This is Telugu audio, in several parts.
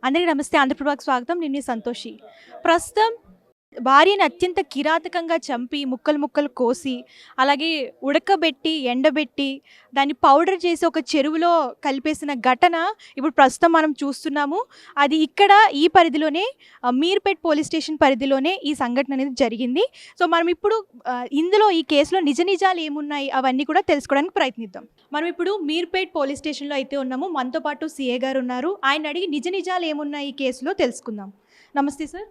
అందరికీ నమస్తే. ఆంధ్రప్రభకు స్వాగతం. నేను మీ సంతోషి. ప్రస్తుతం భార్యని అత్యంత కిరాతకంగా చంపి ముక్కలు ముక్కలు కోసి అలాగే ఉడకబెట్టి ఎండబెట్టి దాన్ని పౌడర్ చేసి ఒక చెరువులో కలిపేసిన ఘటన ఇప్పుడు ప్రస్తుతం మనం చూస్తున్నాము. అది ఇక్కడ ఈ పరిధిలోనే మీర్పేట్ పోలీస్ స్టేషన్ పరిధిలోనే ఈ సంఘటన అనేది జరిగింది. సో మనం ఇప్పుడు ఇందులో ఈ కేసులో నిజ నిజాలు ఏమున్నాయి అవన్నీ కూడా తెలుసుకోవడానికి ప్రయత్నిద్దాం. మనం ఇప్పుడు మీర్పేట్ పోలీస్ స్టేషన్లో అయితే ఉన్నాము. మనతో పాటు సిఏ గారు ఉన్నారు. ఆయన అడిగి నిజ నిజాలు ఏమున్నాయి ఈ కేసులో తెలుసుకుందాం. నమస్తే సార్.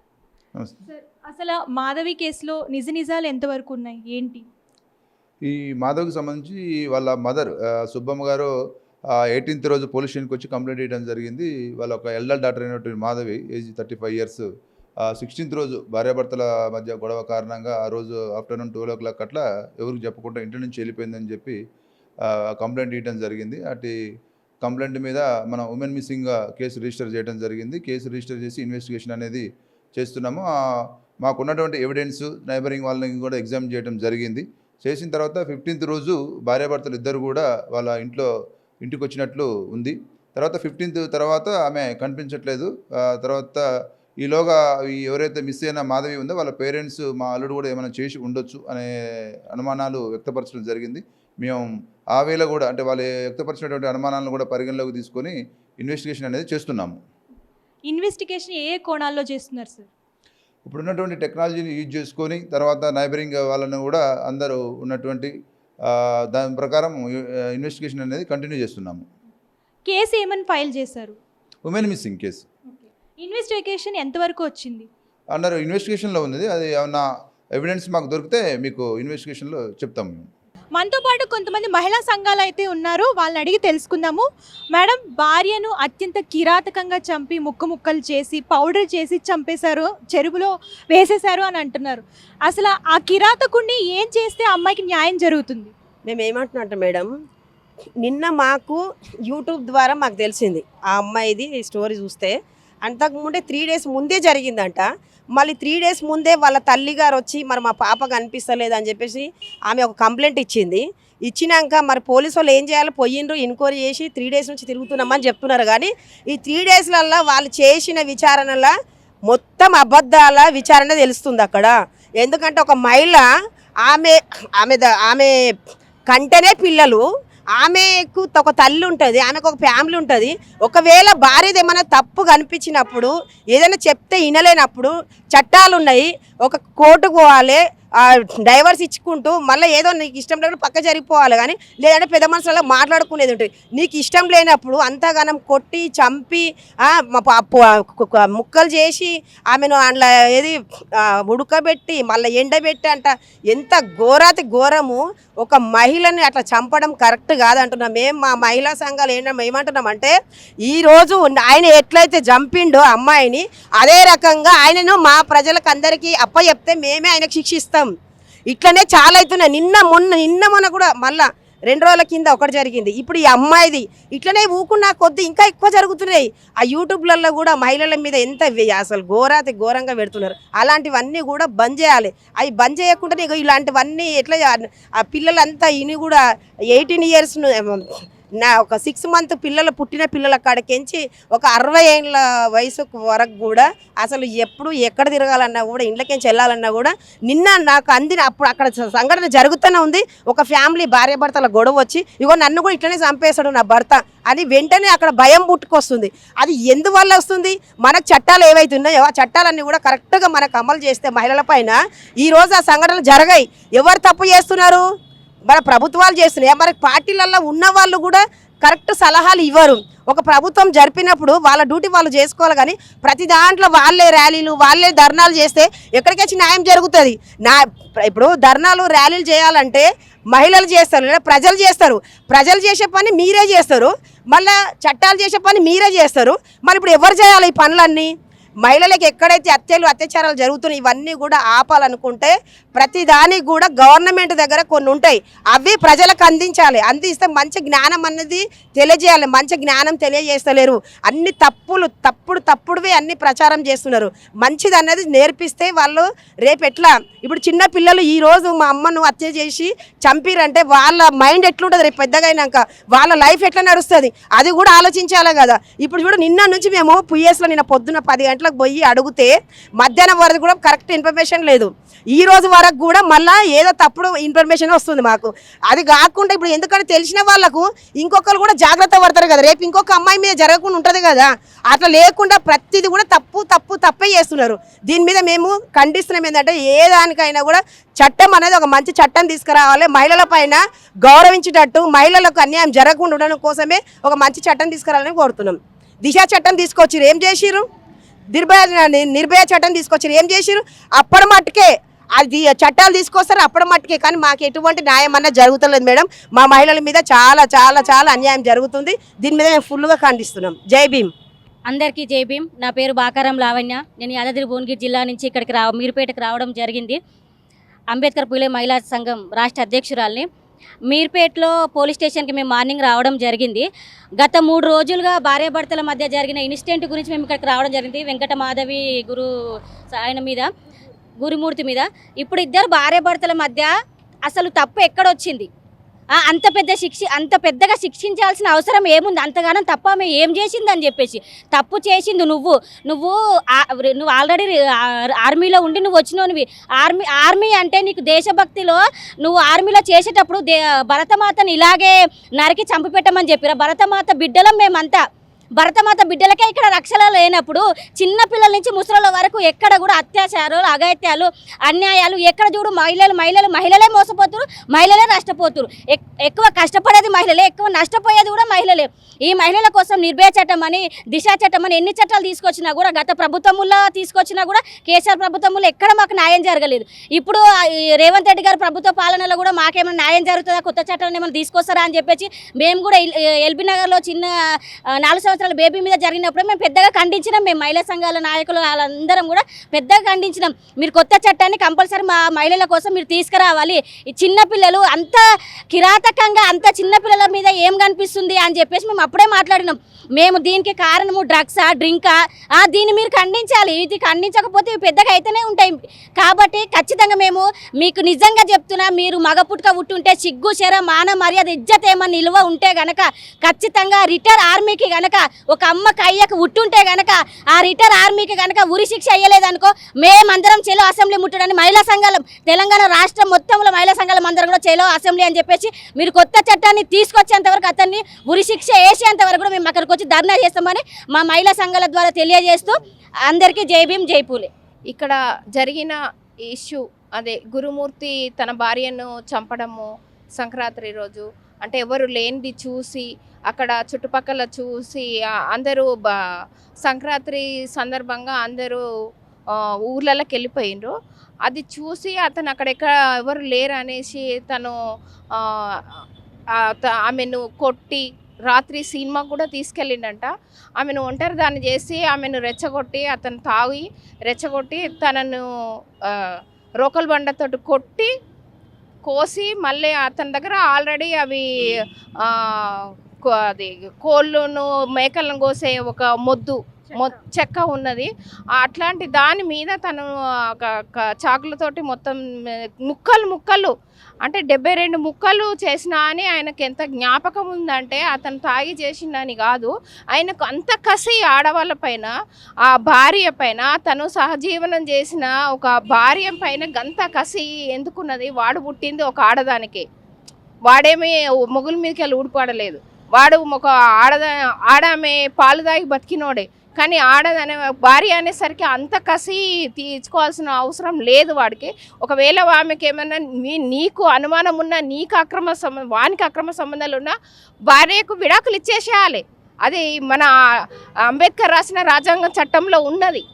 సార్, అసలు మాధవి కేసులో నిజ నిజాలు ఎంతవరకు ఉన్నాయి, ఏంటి? ఈ మాధవ్కి సంబంధించి వాళ్ళ మదర్ సుబ్బమ్మ గారు 18th రోజు పోలీస్ స్టేషన్కి వచ్చి కంప్లైంట్ చేయడం జరిగింది. వాళ్ళ ఒక ఎల్డర్ డాక్టర్ అయినటువంటి మాధవి, ఏజ్ 35 years, 16th రోజు భార్యాభర్తల మధ్య గొడవ కారణంగా ఆ రోజు ఆఫ్టర్నూన్ 12 o'clock అట్లా ఎవరికి చెప్పకుండా ఇంటి నుంచి వెళ్ళిపోయిందని చెప్పి కంప్లైంట్ ఇవ్వడం జరిగింది. అటు కంప్లైంట్ మీద మనం ఉమెన్ మిస్సింగ్ కేసు రిజిస్టర్ చేయడం జరిగింది. కేసు రిజిస్టర్ చేసి ఇన్వెస్టిగేషన్ అనేది చేస్తున్నాము. మాకున్నటువంటి ఎవిడెన్స్ నైబరింగ్ వాళ్ళని కూడా ఎగ్జామిన్ చేయడం జరిగింది. చేసిన తర్వాత 15th రోజు భార్యాభర్తలు ఇద్దరు కూడా వాళ్ళ ఇంటికి వచ్చినట్లు ఉంది. తర్వాత 15th తర్వాత ఆమె కనిపించట్లేదు. తర్వాత ఈలోగా ఎవరైతే మిస్ అయిన మాధవి ఉందో వాళ్ళ పేరెంట్స్ మా అల్లుడు కూడా ఏమైనా చేసి ఉండొచ్చు అనే అనుమానాలు వ్యక్తపరచడం జరిగింది. మేము ఆ వేళ కూడా అంటే వాళ్ళు వ్యక్తపరిచినటువంటి అనుమానాలను కూడా పరిగణలోకి తీసుకొని ఇన్వెస్టిగేషన్ అనేది చేస్తున్నాము. ఇన్వెస్టిగేషన్ ఏ కోణాల్లో చేస్తున్నారు సార్? ఇప్పుడున్నటువంటి టెక్నాలజీని యూజ్ చేసుకొని తర్వాత నైబరింగ్ వాళ్ళని కూడా అందరూ ఉన్నటువంటి దాని ప్రకారం ఇన్వెస్టిగేషన్ అనేది కంటిన్యూ చేస్తున్నాము. కేసు ఏమని ఫైల్ చేశారు? Women missing case. ఇన్వెస్టిగేషన్ ఎంతవరకు వచ్చింది? అండర్ ఇన్వెస్టిగేషన్లో ఉంది. అది ఏమన్నా ఎవిడెన్స్ మాకు దొరికితే మీకు ఇన్వెస్టిగేషన్లో చెప్తాము. మనతో పాటు కొంతమంది మహిళా సంఘాలు అయితే ఉన్నారు. వాళ్ళని అడిగి తెలుసుకుందాము. మేడం, భార్యను అత్యంత కిరాతకంగా చంపి ముక్కలు చేసి పౌడర్ చేసి చంపేశారు, చెరువులో వేసేశారు అని అంటున్నారు. అసలు ఆ కిరాతకుడిని ఏం చేస్తే అమ్మాయికి న్యాయం జరుగుతుంది? మేము ఏమంటున్నట్టు మేడం, నిన్న మాకు యూట్యూబ్ ద్వారా మాకు తెలిసింది ఆ అమ్మాయిది స్టోరీ చూస్తే. అంతకుముందే 3 days ముందే జరిగిందంట. మళ్ళీ 3 days ముందే వాళ్ళ తల్లిగారు వచ్చి మరి మా పాప కనిపిస్తలేదు అని చెప్పేసి ఆమె ఒక కంప్లైంట్ ఇచ్చింది. ఇచ్చినాక మరి పోలీసు వాళ్ళు ఏం చేయాలి, పోయిండ్రు ఎంక్వైరీ చేసి 3 days నుంచి తిరుగుతున్నామని చెప్తున్నారు. కానీ ఈ 3 daysలలో వాళ్ళు చేసిన విచారణలో మొత్తం అబద్ధాల విచారణ తెలుస్తుంది అక్కడ. ఎందుకంటే ఒక మహిళ ఆమె కంటేనే పిల్లలు, ఆమెకు ఒక తల్లి ఉంటుంది, ఆమెకు ఒక ఫ్యామిలీ ఉంటుంది. ఒకవేళ భార్యది ఏమైనా తప్పు కనిపించినప్పుడు ఏదైనా చెప్తే వినలేనప్పుడు చట్టాలు ఉన్నాయి. ఒక కోర్టుకు పోవాలి, డైవర్స్ ఇచ్చుకుంటూ మళ్ళీ ఏదో నీకు ఇష్టం లేకుండా పక్క జరిగిపోవాలి. కానీ లేదంటే పెద్ద మనుషులలో మాట్లాడుకునేది ఉంటుంది. నీకు ఇష్టం లేనప్పుడు అంతగానం కొట్టి చంపి ముక్కలు చేసి ఆమెను అందులో ఏది ఉడకబెట్టి మళ్ళీ ఎండబెట్టి అంట ఎంత ఘోరాతి ఘోరము. ఒక మహిళని అట్లా చంపడం కరెక్ట్ కాదంటున్నాం. మేము మా మహిళా సంఘాలు ఏమంటున్నామంటే, ఈరోజు ఆయన ఎట్లయితే చంపిండో అమ్మాయిని అదే రకంగా ఆయనను మా ప్రజలకు అందరికీ అప్పచెప్తే మేమే ఆయనకు శిక్షిస్తాం. ఇట్లనే చాలా అవుతున్నాయి. నిన్న మొన్న కూడా మళ్ళా 2 రోజుల కింద ఒకటి జరిగింది. ఇప్పుడు ఈ అమ్మాయిది ఇట్లనే ఊకున్నా కొద్ది ఇంకా ఎక్కువ జరుగుతున్నాయి. ఆ యూట్యూబ్లలో కూడా మహిళల మీద ఎంత అసలు ఘోరంగా పెడుతున్నారు. అలాంటివన్నీ కూడా బంద్ చేయాలి. అవి బంద్ చేయకుండా ఇలాంటివన్నీ ఎట్లా ఆ పిల్లలంతా ఇని కూడా 18 years ఒక 6 month పిల్లలు పుట్టిన పిల్లల కాడకించి ఒక 60 ఏళ్ళ వయసు వరకు కూడా అసలు ఎప్పుడు ఎక్కడ తిరగాలన్నా కూడా ఇంట్లోకించి వెళ్ళాలన్నా కూడా నిన్న నాకు అప్పుడు అక్కడ సంఘటన జరుగుతూనే ఉంది. ఒక ఫ్యామిలీ భార్యాభర్తల గొడవ వచ్చి ఇగో నన్ను కూడా ఇట్లనే చంపేశాడు నా భర్త అని వెంటనే అక్కడ భయం పుట్టుకొస్తుంది. అది ఎందువల్ల వస్తుంది? మనకు చట్టాలు ఏవైతే ఉన్నాయో ఆ చట్టాలన్నీ కూడా కరెక్ట్గా మనకు అమలు చేస్తే మహిళల పైన ఈరోజు ఆ సంఘటనలు జరగాయి. ఎవరు తప్పు చేస్తున్నారు? మన ప్రభుత్వాలు చేస్తున్నాయి. మరి పార్టీలలో ఉన్న వాళ్ళు కూడా కరెక్ట్ సలహాలు ఇవ్వరు. ఒక ప్రభుత్వం జరిపినప్పుడు వాళ్ళ డ్యూటీ వాళ్ళు చేసుకోవాలి. కానీ ప్రతి దాంట్లో వాళ్ళే ర్యాలీలు వాళ్ళే ధర్నాలు చేస్తే ఎక్కడికి వచ్చి న్యాయం జరుగుతుంది? ఇప్పుడు ధర్నాలు ర్యాలీలు చేయాలంటే మహిళలు చేస్తారు లేదా ప్రజలు చేస్తారు. ప్రజలు చేసే పని మీరే చేస్తారు, మళ్ళీ చట్టాలు చేసే పని మీరే చేస్తారు. మరి ఇప్పుడు ఎవరు చేయాలి ఈ పనులన్నీ? మహిళలకు ఎక్కడైతే అత్యాచారాలు జరుగుతున్నాయి ఇవన్నీ కూడా ఆపాలనుకుంటే ప్రతిదానికి కూడా గవర్నమెంట్ దగ్గర కొన్ని ఉంటాయి, అవి ప్రజలకు అందించాలి. అందిస్తే మంచి జ్ఞానం అన్నది తెలియజేయాలి. మంచి జ్ఞానం తెలియజేస్తలేరు, అన్ని తప్పుడువి అన్ని ప్రచారం చేస్తున్నారు. మంచిది అన్నది నేర్పిస్తే వాళ్ళు రేపు ఎట్లా, ఇప్పుడు చిన్న పిల్లలు ఈ రోజు మా అమ్మను హత్య చేసి చంపిరంటే వాళ్ళ మైండ్ ఎట్లుంటుంది రేపు పెద్దగా అయినాక, వాళ్ళ లైఫ్ ఎట్లా నడుస్తుంది అది కూడా ఆలోచించాలి కదా. ఇప్పుడు చూడు నిన్న నుంచి మేము పుయ్యేస్లో నిన్న పొద్దున్న 10 గంటలకు పోయి అడిగితే మధ్యాహ్నం వరకు కూడా కరెక్ట్ ఇన్ఫర్మేషన్ లేదు. ఈ రోజు వరకు కూడా మళ్ళీ ఏదో తప్పుడు ఇన్ఫర్మేషన్ వస్తుంది మాకు. అది కాకుండా ఇప్పుడు ఎందుకంటే తెలిసిన వాళ్ళకు ఇంకొకరు కూడా జాగ్రత్త పడతారు కదా, రేపు ఇంకొక అమ్మాయి మీద జరగకుండా ఉంటుంది కదా. అట్లా లేకుండా ప్రతిదీ కూడా తప్పే చేస్తున్నారు. దీని మీద మేము ఖండిస్తున్నాం. ఏంటంటే ఏ దానికైనా కూడా చట్టం అనేది ఒక మంచి చట్టం తీసుకురావాలి, మహిళల పైన గౌరవించేటట్టు, మహిళలకు అన్యాయం జరగకుండా ఉండడం కోసమే ఒక మంచి చట్టం తీసుకురావాలని కోరుతున్నాం. దిశ చట్టం తీసుకొచ్చిరు, ఏం చేసిరు? నిర్భయ చట్టం తీసుకొచ్చారు, ఏం చేసిరు? అప్పటి మట్టుకే అది చట్టాలు తీసుకొస్తారు అప్పటి మట్టుకే, కానీ మాకు ఎటువంటి న్యాయం అన్నది జరుగుతలేదు మేడం. మా మహిళల మీద చాలా చాలా చాలా అన్యాయం జరుగుతుంది. దీని మీద మేము ఫుల్గా ఖండిస్తున్నాం. జై భీమ్. అందరికీ జై భీమ్. నా పేరు బాకారం లావణ్య. నేను యాదాద్రి భువనగిరి జిల్లా నుంచి ఇక్కడికి మీర్పేటకు రావడం జరిగింది. అంబేద్కర్ పూలే మహిళా సంఘం రాష్ట్ర అధ్యక్షురాల్ని. మీర్పేటలో పోలీస్ స్టేషన్కి మేము మార్నింగ్ రావడం జరిగింది. గత 3 రోజులుగా భార్యాభర్తల మధ్య జరిగిన ఇన్సిడెంట్ గురించి మేము ఇక్కడికి రావడం జరిగింది. వెంకట మాధవి ఆయన మీద, గురుమూర్తి మీద. ఇప్పుడు ఇద్దరు భార్యాభర్తల మధ్య అసలు తప్పు ఎక్కడొచ్చింది? అంత పెద్దగా శిక్షించాల్సిన అవసరం ఏముంది? అంతగానం తప్ప ఆమె ఏం చేసింది అని చెప్పేసి. తప్పు చేసింది నువ్వు ఆల్రెడీ ఆర్మీలో ఉండి నువ్వు వచ్చినవి. ఆర్మీ అంటే నీకు దేశభక్తిలో నువ్వు ఆర్మీలో చేసేటప్పుడు భరతమాతని ఇలాగే నరికి చంపి పెట్టమని చెప్పిరా? భరతమాత బిడ్డలం మేమంతా. భరతమాత బిడ్డలకే ఇక్కడ రక్షణ లేనప్పుడు చిన్న పిల్లల నుంచి ముసలిల వరకు ఎక్కడ కూడా అత్యాచారాలు, అఘాయిత్యాలు, అన్యాయాలు ఎక్కడ చూడు మహిళలే మోసపోతురు, మహిళలే నష్టపోతురు. ఎక్కువ కష్టపడేది మహిళలే, ఎక్కువ నష్టపోయేది కూడా మహిళలే. ఈ మహిళల కోసం నిర్భయ చట్టం అని, దిశ చట్టం అని ఎన్ని చట్టాలు తీసుకొచ్చినా కూడా, గత ప్రభుత్వంలో తీసుకొచ్చినా కూడా కేసీఆర్ ప్రభుత్వంలో ఎక్కడ మాకు న్యాయం జరగలేదు. ఇప్పుడు రేవంత్ రెడ్డి గారి ప్రభుత్వ పాలనలో కూడా మాకేమైనా న్యాయం జరుగుతుందా, కొత్త చట్టాలను ఏమైనా తీసుకొస్తారా అని చెప్పేసి మేము కూడా ఎల్బీ నగర్లో చిన్న 4 సంవత్సరాల బేబీ మీద జరిగినప్పుడు మేము పెద్దగా ఖండించినాం. మేము మహిళా సంఘాల నాయకులు వాళ్ళందరం కూడా పెద్దగా ఖండించినాం. మీరు కొత్త చట్టాన్ని కంపల్సరీ మా మహిళల కోసం మీరు తీసుకురావాలి. ఈ చిన్నపిల్లలు అంత కిరాతకంగా అంత చిన్నపిల్లల మీద ఏం కనిపిస్తుంది అని చెప్పేసి మేము అప్పుడే మాట్లాడినాం. మేము దీనికి కారణము డ్రగ్సా, డ్రింకా, దీన్ని మీరు ఖండించాలి. ఇది ఖండించకపోతే ఇవి పెద్దగా అయితేనే ఉంటాయి. కాబట్టి ఖచ్చితంగా మేము మీకు నిజంగా చెప్తున్నా, మీరు మగ పుట్టుక ఉట్టుంటే సిగ్గు, శర, మాన, మర్యాద, ఇజ్జత్ ఏమన్నా నిల్వ ఉంటే గనక ఖచ్చితంగా రిటైర్ ఆర్మీకి గనక ఒక అమ్మకి అయ్యకు ఉట్టుంటే గనక ఆ రిటైర్ ఆర్మీకి గనక ఉరి శిక్ష అయ్యలేదనుకో మేమందరం చెలో అసెంబ్లీ ముట్టడని మహిళా సంఘాలు తెలంగాణ రాష్ట్రం మొత్తంలో మహిళా సంఘాలు అందరం కూడా చెలో అసెంబ్లీ అని చెప్పేసి మీరు కొత్త చట్టాన్ని తీసుకొచ్చేంత వరకు అతన్ని ఉరి శిక్ష వేసేంత వరకు కూడా మేము అక్కడికి వచ్చి ధర్నా చేస్తామని మా మహిళా సంఘాల ద్వారా తెలియజేస్తూ అందరికీ జై భీమ్, జై పూలే. ఇక్కడ జరిగిన ఇష్యూ అదే గురుమూర్తి తన భార్యను చంపడము సంక్రాంతి రోజు, అంటే ఎవరు లేనిది చూసి అక్కడ చుట్టుపక్కల చూసి అందరూ సంక్రాంతి సందర్భంగా అందరూ ఊర్లలోకి వెళ్ళిపోయినరు. అది చూసి అతను అక్కడెక్కడ ఎవరు లేరు అనేసి తను ఆమెను కొట్టి రాత్రి సినిమా కూడా తీసుకెళ్ళిండంట. ఆమెను ఒంటరిదాన్ని చేసి ఆమెను రెచ్చగొట్టి, అతను తాగి రెచ్చగొట్టి తనను రోకల్ బండతోటి కొట్టి కోసి మళ్ళీ అతని దగ్గర ఆల్రెడీ అవి అది కోళ్ళను మేకలను కోసే ఒక చెక్క ఉన్నది. అట్లాంటి దాని మీద తను చాకులతోటి మొత్తం ముక్కలు అంటే 72 ముక్కలు చేసినా అని ఆయనకు ఎంత జ్ఞాపకం ఉందంటే అతను తాగి చేసిందని కాదు, ఆయనకు అంత కసి ఆడవాళ్ళ పైన, ఆ భార్య పైన, తను సహజీవనం చేసిన ఒక భార్య పైన గంత కసి ఎందుకున్నది? వాడు పుట్టింది ఒక ఆడదానికి, వాడేమీ మొగుల మీదకి వెళ్ళి ఊడిపడలేదు. వాడు ఒక ఆడామె పాలు తాగి బతికినోడే, కానీ ఆడదనే భార్య అనేసరికి అంత కసి తీర్చుకోవాల్సిన అవసరం లేదు వాడికి. ఒకవేళ ఆమెకి ఏమన్నా నీకు అనుమానం ఉన్నా, నీకు వానికి అక్రమ సంబంధాలు ఉన్నా భార్యకు విడాకులు ఇచ్చేసేయాలి. అది మన అంబేద్కర్ రాసిన రాజ్యాంగ చట్టంలో ఉన్నది,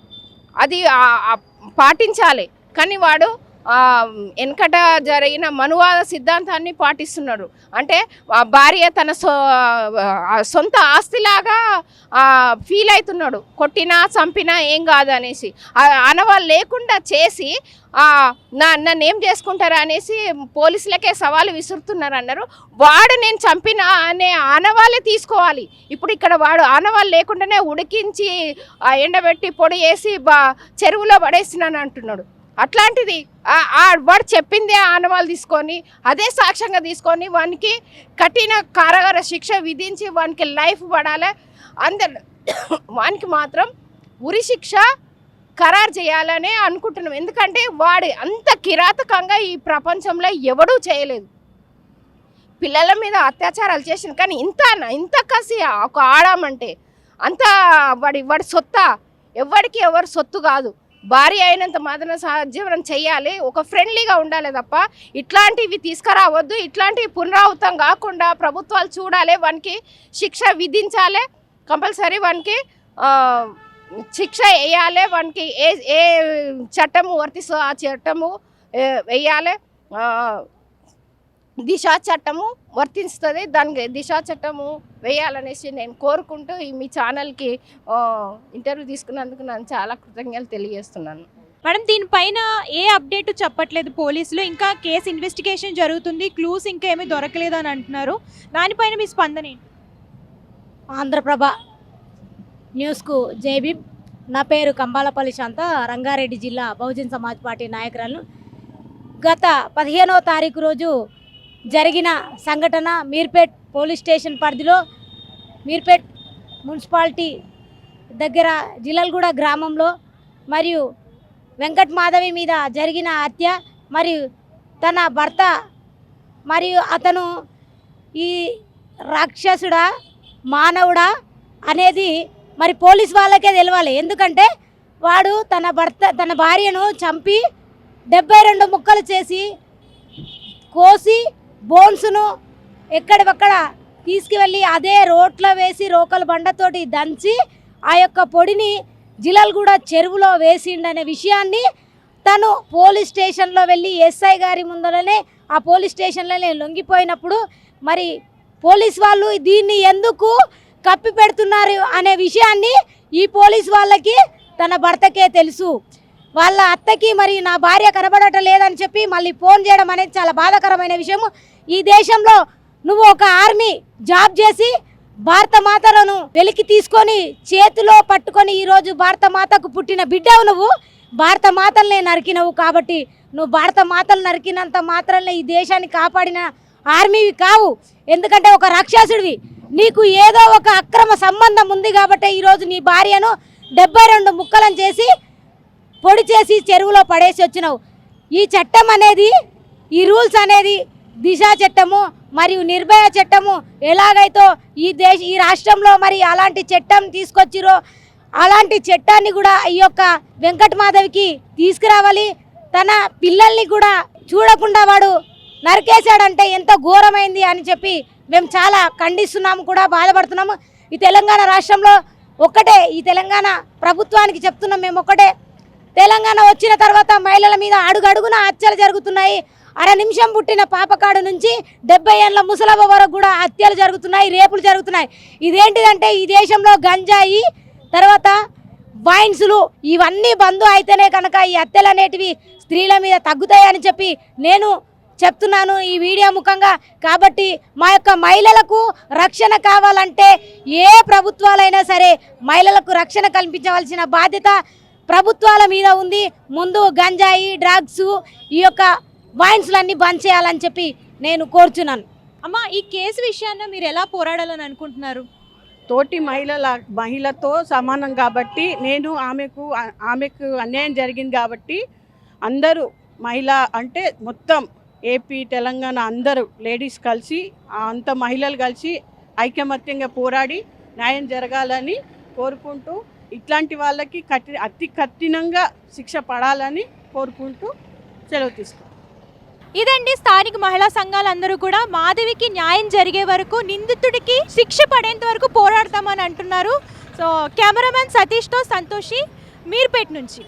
అది పాటించాలి. కానీ వాడు వెనకట జరిగిన మనువాద సిద్ధాంతాన్ని పాటిస్తున్నాడు. అంటే ఆ భార్య తన సొంత ఆస్తిలాగా ఫీల్ అవుతున్నాడు. కొట్టినా చంపినా ఏం కాదు అనేసి ఆనవాళ్ళు లేకుండా చేసి నన్ను ఏం చేసుకుంటారా అనేసి పోలీసులకే సవాలు విసురుతున్నారు అన్నారు. వాడు నేను చంపిన అనే ఆనవాళ్ళే తీసుకోవాలి. ఇప్పుడు ఇక్కడ వాడు ఆనవాళ్ళు లేకుండానే ఉడికించి ఎండబెట్టి పొడి వేసి చెరువులో పడేసినాను అంటున్నాడు. అట్లాంటిది వాడు చెప్పిందే ఆనవాళ్ళు తీసుకొని అదే సాక్ష్యంగా తీసుకొని వానికి కఠిన కారాగార శిక్ష విధించి వానికి లైఫ్ పడాలి. అందరు వానికి మాత్రం ఉరి శిక్ష ఖరారు చేయాలనే అనుకుంటున్నాం. ఎందుకంటే వాడు అంత కిరాతకంగా ఈ ప్రపంచంలో ఎవడూ చేయలేదు. పిల్లల మీద అత్యాచారాలు చేసిన కానీ ఇంత కసి ఒక ఆడామంటే అంత వాడి సొత్తా ఎవరికి ఎవరు సొత్తు కాదు. భార్య అయినంత మాత్రం సహజీవనం చెయ్యాలి, ఒక ఫ్రెండ్లీగా ఉండాలి తప్ప ఇట్లాంటివి తీసుకురావద్దు. ఇట్లాంటివి పునరావృతం కాకుండా ప్రభుత్వాలు చూడాలి, వానికి శిక్ష విధించాలి, కంపల్సరీ వానికి శిక్ష వేయాలి. వానికి ఏ చట్టము వర్తిస్తో ఆ చట్టము వేయాలి. దిశా చట్టము వర్తిస్తుంది, దానికి దిశా చట్టము వేయాలనేసి నేను కోరుకుంటూ మీ ఛానల్కి ఇంటర్వ్యూ తీసుకున్నందుకు నేను చాలా కృతజ్ఞతలు తెలియజేస్తున్నాను. మేడం, దీనిపైన ఏ అప్డేట్ చెప్పట్లేదు పోలీసులు, ఇంకా కేసు ఇన్వెస్టిగేషన్ జరుగుతుంది, క్లూస్ ఇంకా ఏమీ దొరకలేదు అని అంటున్నారు. దానిపైన మీ స్పందన ఏంటి? ఆంధ్రప్రభ న్యూస్కు జైబీం. నా పేరు కంబాలపల్లి శాంత, రంగారెడ్డి జిల్లా బహుజన్ సమాజ్ పార్టీ నాయకురాలు. గత 15వ తారీఖు రోజు జరిగిన సంఘటన మీర్పేట్ పోలీస్ స్టేషన్ పరిధిలో మీర్పేట్ మున్సిపాలిటీ దగ్గర జిల్లల్గూడ గ్రామంలో మరియు వెంకట్ మాధవి మీద జరిగిన హత్య మరియు తన భర్త మరియు అతను ఈ రాక్షసుడా మానవుడా అనేది మరి పోలీస్ వాళ్ళకే తెలవాలి. ఎందుకంటే వాడు తన భార్యను చంపి 72 ముక్కలు చేసి కోసి బోన్స్ను ఎక్కడివక్కడ తీసుకువెళ్ళి అదే రోట్లో వేసి రోకల బండతోటి దంచి ఆ యొక్క పొడిని జిల్లల్గూడ చెరువులో వేసిండనే విషయాన్ని తను పోలీస్ స్టేషన్లో వెళ్ళి ఎస్ఐ గారి ముందరనే ఆ పోలీస్ స్టేషన్లోనే లొంగిపోయినప్పుడు మరి పోలీస్ వాళ్ళు దీన్ని ఎందుకు కప్పి పెడుతున్నారు అనే విషయాన్ని ఈ పోలీస్ వాళ్ళకి తన భర్తకే తెలుసు. వాళ్ళ అత్తకి మరి నా భార్య కనబడటం లేదని చెప్పి మళ్ళీ ఫోన్ చేయడం అనేది చాలా బాధాకరమైన విషయము. ఈ దేశంలో నువ్వు ఒక ఆర్మీ జాబ్ చేసి భారత మాతలను వెలికి తీసుకొని చేతిలో పట్టుకొని ఈరోజు భారత మాతకు పుట్టిన బిడ్డవు. నువ్వు భారత మాతల్నే నరికినవు కాబట్టి నువ్వు భారత మాతలు నరికినంత మాత్రమే ఈ దేశాన్ని కాపాడిన ఆర్మీవి కావు. ఎందుకంటే ఒక రాక్షసుడివి, నీకు ఏదో ఒక అక్రమ సంబంధం ఉంది కాబట్టి ఈరోజు నీ భార్యను 72 ముక్కలను చేసి పొడి చేసి చెరువులో పడేసి వచ్చినావు. ఈ చట్టం అనేది, ఈ రూల్స్ అనేది దిశా చట్టము మరియు నిర్భయ చట్టము ఎలాగైతే ఈ రాష్ట్రంలో మరి అలాంటి చట్టం తీసుకొచ్చిరో అలాంటి చట్టాన్ని కూడా ఈ యొక్క వెంకట్ మాధవికి తీసుకురావాలి. తన పిల్లల్ని కూడా చూడకుండా వాడు నరికేశాడంటే ఎంత ఘోరమైంది అని చెప్పి మేము చాలా ఖండిస్తున్నాము, కూడా బాధపడుతున్నాము. ఈ తెలంగాణ రాష్ట్రంలో ఒక్కటే, ఈ తెలంగాణ ప్రభుత్వానికి చెప్తున్నాం మేము ఒక్కటే, తెలంగాణ వచ్చిన తర్వాత మహిళల మీద అడుగడుగున హత్యలు జరుగుతున్నాయి. అర నిమిషం పుట్టిన పాపకాడు నుంచి 70 ఏళ్ళ ముసలవ్వ వరకు కూడా హత్యలు జరుగుతున్నాయి, రేపులు జరుగుతున్నాయి. ఇదేంటిదంటే ఈ దేశంలో గంజాయి తర్వాత వైన్స్లు ఇవన్నీ బంద్ అయితేనే కనుక ఈ హత్యలు అనేటివి స్త్రీల మీద తగ్గుతాయని చెప్పి నేను చెప్తున్నాను ఈ వీడియో ముఖంగా. కాబట్టి మా యొక్క మహిళలకు రక్షణ కావాలంటే ఏ ప్రభుత్వాలైనా సరే మహిళలకు రక్షణ కల్పించవలసిన బాధ్యత ప్రభుత్వాల మీద ఉంది. ముందు గంజాయి డ్రగ్స్ ఈ యొక్క వైన్స్లన్నీ బంద్ చేయాలని చెప్పి నేను కోరుచున్నాను. అమ్మ, ఈ కేసు విషయాన్ని మీరు ఎలా పోరాడాలని అనుకుంటున్నారు? తోటి మహిళతో సమానం కాబట్టి నేను ఆమెకు అన్యాయం జరిగింది కాబట్టి అందరూ మహిళ అంటే మొత్తం ఏపీ తెలంగాణ అందరూ లేడీస్ కలిసి అంత మహిళలు కలిసి ఐకమత్యంగా పోరాడి న్యాయం జరగాలని కోరుకుంటూ ఇట్లాంటి వాళ్ళకి అతి కఠినంగా శిక్ష పడాలని కోరుకుంటూ సెలవు తీసుకుంటాం. ఇదండి, స్థానిక మహిళా సంఘాలందరూ కూడా మాధవికి న్యాయం జరిగే వరకు, నిందితుడికి శిక్ష పడేంత వరకు పోరాడతామని అంటున్నారు. సో కెమెరామెన్ సతీష్తో సంతోషి, మీర్పేట్ నుంచి.